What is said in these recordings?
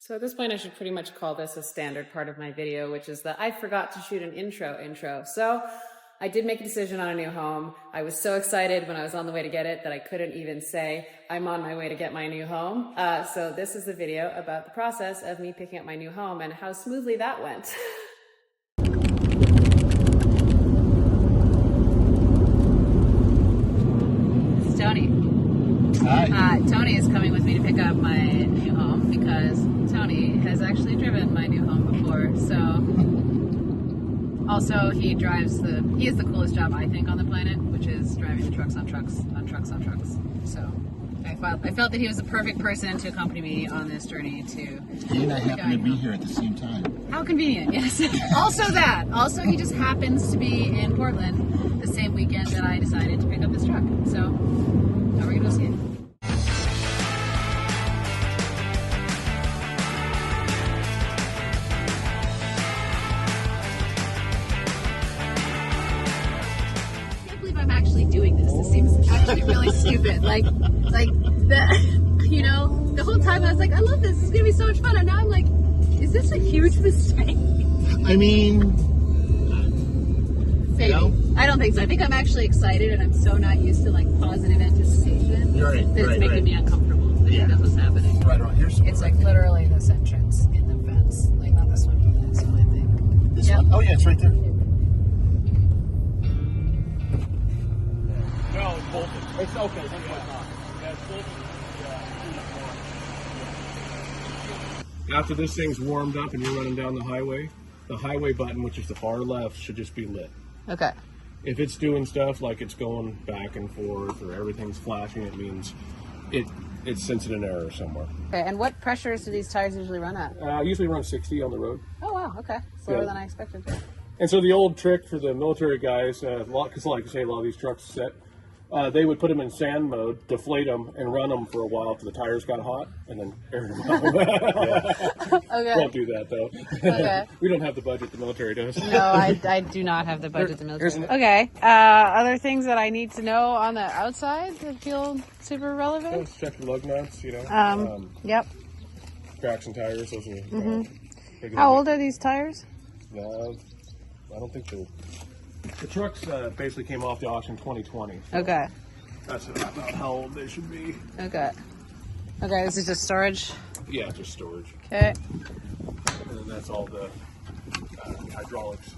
So at this point, I should pretty much call this a standard part of my video, which is that I forgot to shoot an intro. So I did make a decision on a new home. I was so excited when I was on the way to get it that I couldn't even say I'm on my way to get my new home. So this is the video about the process of me picking up my new home and how smoothly that went. This is Tony. Hi. Tony is coming with me to pick up my new home because Tony has actually driven my new home before. So also he has the coolest job I think on the planet, which is driving the trucks on trucks on trucks on trucks. So I felt that he was the perfect person to accompany me on this journey to. And I happen to be here at the same time. How convenient, yes. Also he just happens to be in Portland the same weekend that I decided to pick up this truck. So now we're gonna go see it. I'm actually doing this. This seems actually really stupid. Like the whole time I was like, I love this. It's gonna be so much fun. And now I'm like, is this a huge mistake? I mean, maybe. I don't think so. I think I'm actually excited, and I'm so not used to like positive anticipation that it's making me uncomfortable. I think that's what's happening. Right around here somewhere. It's like literally this entrance in the fence. Like not this one, but the next one, I think. This one? Oh yeah, it's right there. No, it's bolted. It's okay. That's what I thought. Yeah, it's bolted. Yeah. After this thing's warmed up and you're running down the highway button, which is the far left, should just be lit. Okay. If it's doing stuff like it's going back and forth or everything's flashing, it means it's sensing an error somewhere. Okay. And what pressures do these tires usually run at? Usually run 60 on the road. Oh wow. Okay. Slower than I expected. And so the old trick for the military guys, because like I say, a lot of these trucks set. They would put them in sand mode, deflate them, and run them for a while till the tires got hot, and then air them out. Okay. Don't do that, though. Okay. We don't have the budget the military does. No, I do not have the budget the military. Okay. Other things that I need to know on the outside that feel super relevant? Let's check the lug nuts, Yep. Cracks and tires, those are... How old are these tires? I don't think they're... The trucks basically came off the auction 2020. So okay. That's about how old they should be. Okay. Okay, this is just storage? Yeah, just storage. Okay. And then that's all the hydraulics.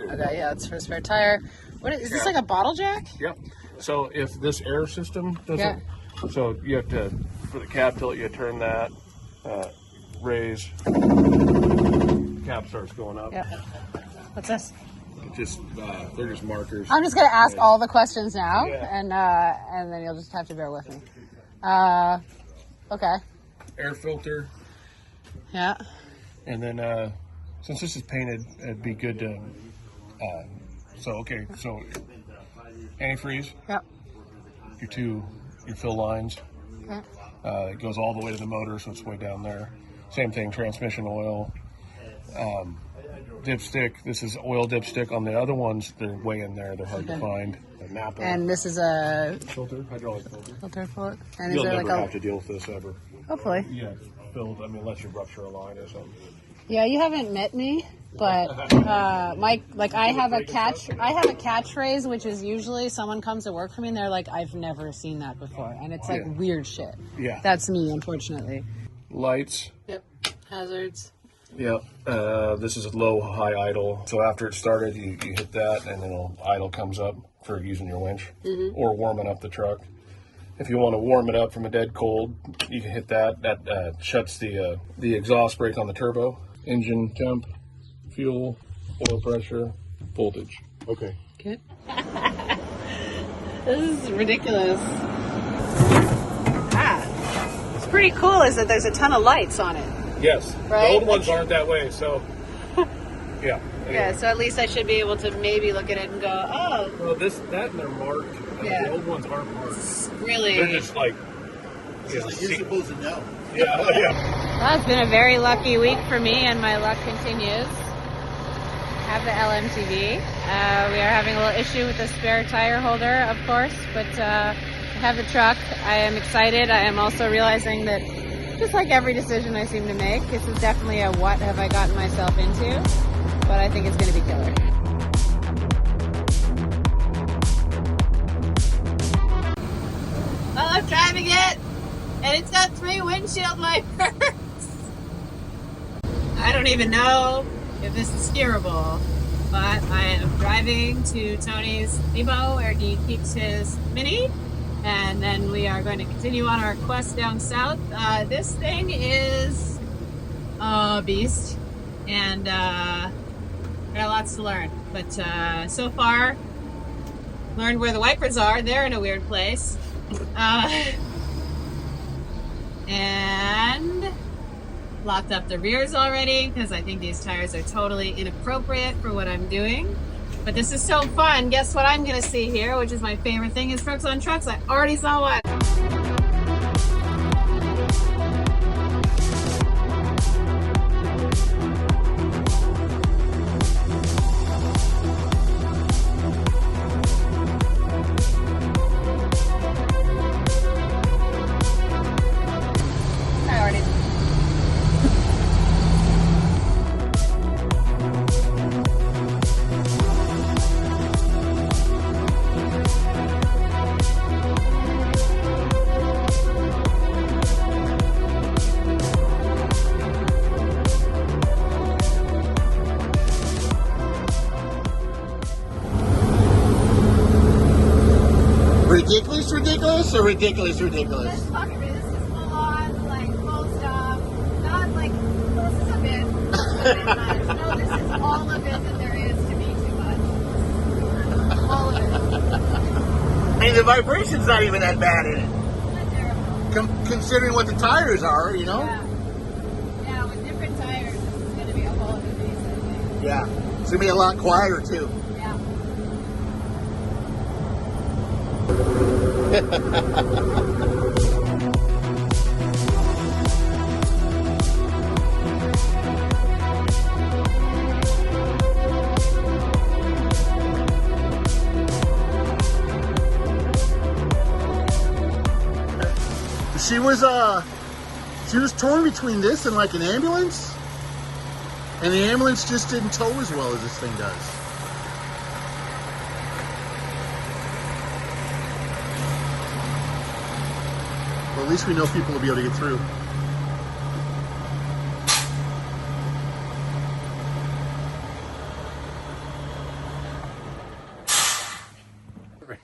Okay, yeah, it's for a spare tire. What is this, like a bottle jack? Yep. So if this air system doesn't... So you have to, for the cab tilt, you turn that, raise... Cab starts going up. Yep. What's this? They're just markers. I'm just gonna ask all the questions now, Yeah. and then you'll just have to bear with me. Okay. Air filter, Yeah. and then since this is painted, it'd be good to. So antifreeze. Yep. Your fill lines. Okay. It goes all the way to the motor, so it's way down there. Same thing, transmission oil. Dipstick. This is oil dipstick. On the other ones, they're way in there. They're hard to find. Napa. And this is a filter, hydraulic filter. filter for it. And You'll is there never like have to deal with this ever. Hopefully. Yeah, filled. I mean, unless you rupture a line or something. Yeah, you haven't met me, but I have a catchphrase, which is usually someone comes to work for me and they're like, I've never seen that before, and it's like weird shit. Yeah. That's me, unfortunately. Lights. Yep. Hazards. Yep. This is a low, high idle. So after it started, you hit that, and then idle comes up for using your winch or warming up the truck. If you want to warm it up from a dead cold, you can hit that. That shuts the exhaust brake on the turbo. Engine temp, fuel, oil pressure, voltage. Okay. Good. This is ridiculous. What's pretty cool is that there's a ton of lights on it. Yes. Right? The old ones aren't that way, so yeah. Anyway. Yeah, so at least I should be able to maybe look at it and go, oh. Well, that and they're marked. Yeah. The old ones aren't marked. Really? They're just like. You're supposed to know. Yeah. Well, it's been a very lucky week for me, and my luck continues. Have the LMTV. We are having a little issue with the spare tire holder, of course, but have a truck. I am excited. I am also realizing that just like every decision I seem to make, this is definitely a what have I gotten myself into, but I think it's going to be killer. Well, I'm driving it, and it's got 3 windshield wipers. I don't even know if this is steerable, but I am driving to Tony's depot where he keeps his Mini, and then we are going to continue on our quest down south. This thing is a beast, and got lots to learn, but so far learned where the wipers are. They're in a weird place, and locked up the rears already because I think these tires are totally inappropriate for what I'm doing. But this is so fun. Guess what I'm gonna see here, which is my favorite thing, is trucks on trucks. I already saw one. Ridiculous or ridiculous? This is full on, like, full stop. Not like, well, this is a bit much. No, this is all of it that there is to be too much. All of it. I mean, the vibration's not even that bad in it. Not terrible. Considering what the tires are, you know? Yeah. Yeah, with different tires, this is going to be a whole new beast, I think. Yeah. It's going to be a lot quieter, too. Yeah. She was torn between this and like an ambulance, and the ambulance just didn't tow as well as this thing does. Well, at least we know people will be able to get through.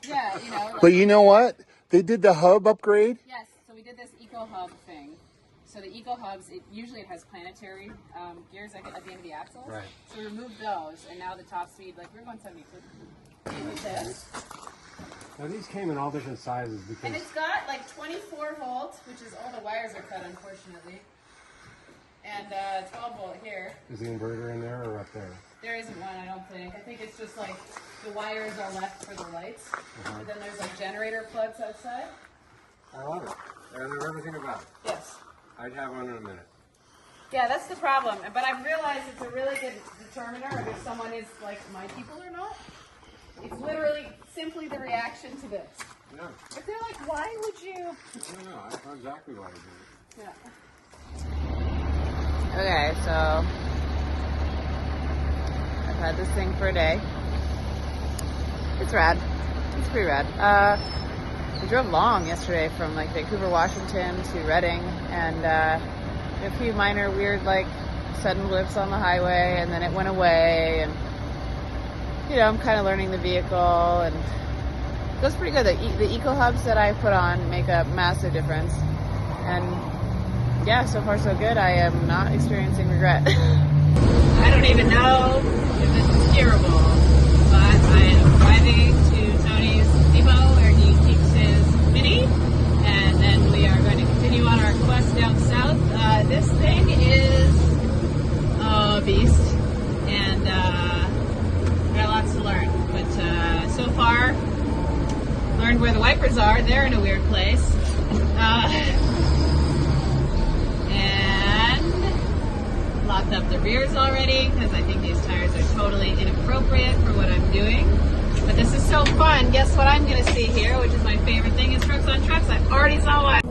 Yeah, you know. But you know what? They did the hub upgrade. Yes, so we did this Eco Hub thing. So the Eco Hubs, usually it has planetary gears at the end of the axles. Right. So we removed those, and now the top speed, like we're going 72 with this. Now these came in all different sizes And because it's got like 24 volt, which is all the wires are cut, unfortunately. And 12 volt here. is the inverter in there or up there? There isn't one, I don't think. I think it's just like the wires are left for the lights. And then there's like generator plugs outside. I love it. I know everything about it. Yes. I'd have one in a minute. Yeah, that's the problem. But I've realized it's a really good determiner of if someone is like my people or not. It's literally simply the reaction to this. Yeah. If they're like, why would you? No, I know exactly why I did it. Yeah. Okay, so I've had this thing for a day. It's rad. It's pretty rad. We drove long yesterday from like Vancouver, Washington to Reading, and a few minor weird like sudden blips on the highway, and then it went away, and you know, I'm kind of learning the vehicle, and it goes pretty good. The Eco Hubs that I put on make a massive difference, and yeah, so far so good. I am not experiencing regret. I don't even know if this is steerable, but I am driving to Tony's depot where he keeps his Mini, and then we are going to continue on our quest down south. This thing is a beast, and got lots to learn, but so far learned where the wipers are. They're in a weird place, and locked up the rears already because I think these tires are totally inappropriate for what I'm doing. But this is so fun. Guess what I'm gonna see here, which is my favorite thing, is trucks on trucks. I already saw one.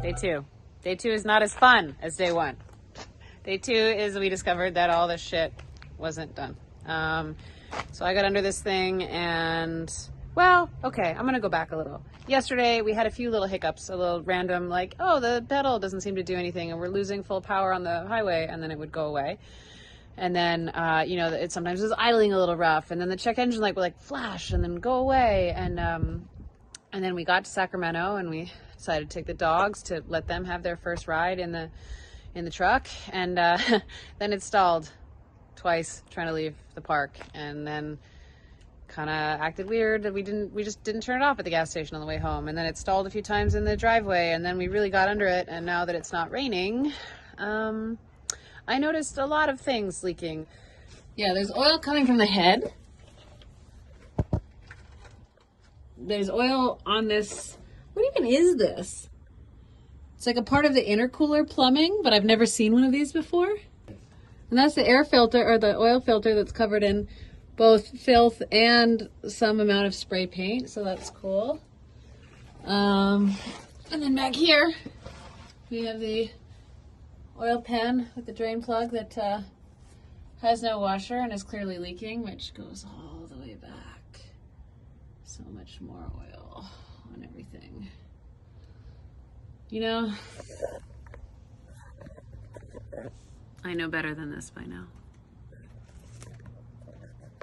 Day two. Day two is not as fun as day one. Day two is we discovered that all this shit wasn't done. So I got under this thing and, well, okay, I'm gonna go back a little. Yesterday we had a few little hiccups, a little random, like, oh, the pedal doesn't seem to do anything and we're losing full power on the highway, and then it would go away. And then, you know, it sometimes was idling a little rough, and then the check engine light would like flash and then go away. And then we got to Sacramento and we decided to take the dogs to let them have their first ride in the truck, and then it stalled twice trying to leave the park, and then kind of acted weird. We just didn't turn it off at the gas station on the way home, and then it stalled a few times in the driveway, and then we really got under it. And now that it's not raining, I noticed a lot of things leaking. Yeah, there's oil coming from the head. There's oil on this. What even is this? It's like a part of the intercooler plumbing, but I've never seen one of these before. And that's the air filter, or the oil filter, that's covered in both filth and some amount of spray paint, so that's cool. And then back here, we have the oil pan with the drain plug that has no washer and is clearly leaking, which goes all the way back. So much more oil on everything. You know, I know better than this by now.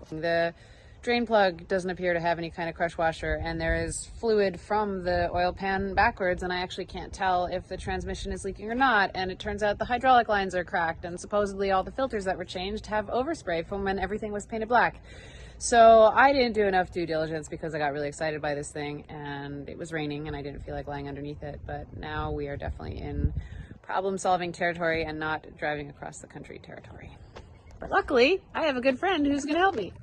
The drain plug doesn't appear to have any kind of crush washer, and there is fluid from the oil pan backwards, and I actually can't tell if the transmission is leaking or not. And it turns out the hydraulic lines are cracked, and supposedly all the filters that were changed have overspray from when everything was painted black. So I didn't do enough due diligence because I got really excited by this thing, and it was raining and I didn't feel like lying underneath it. But now we are definitely in problem-solving territory and not driving across the country territory. But luckily, I have a good friend who's going to help me.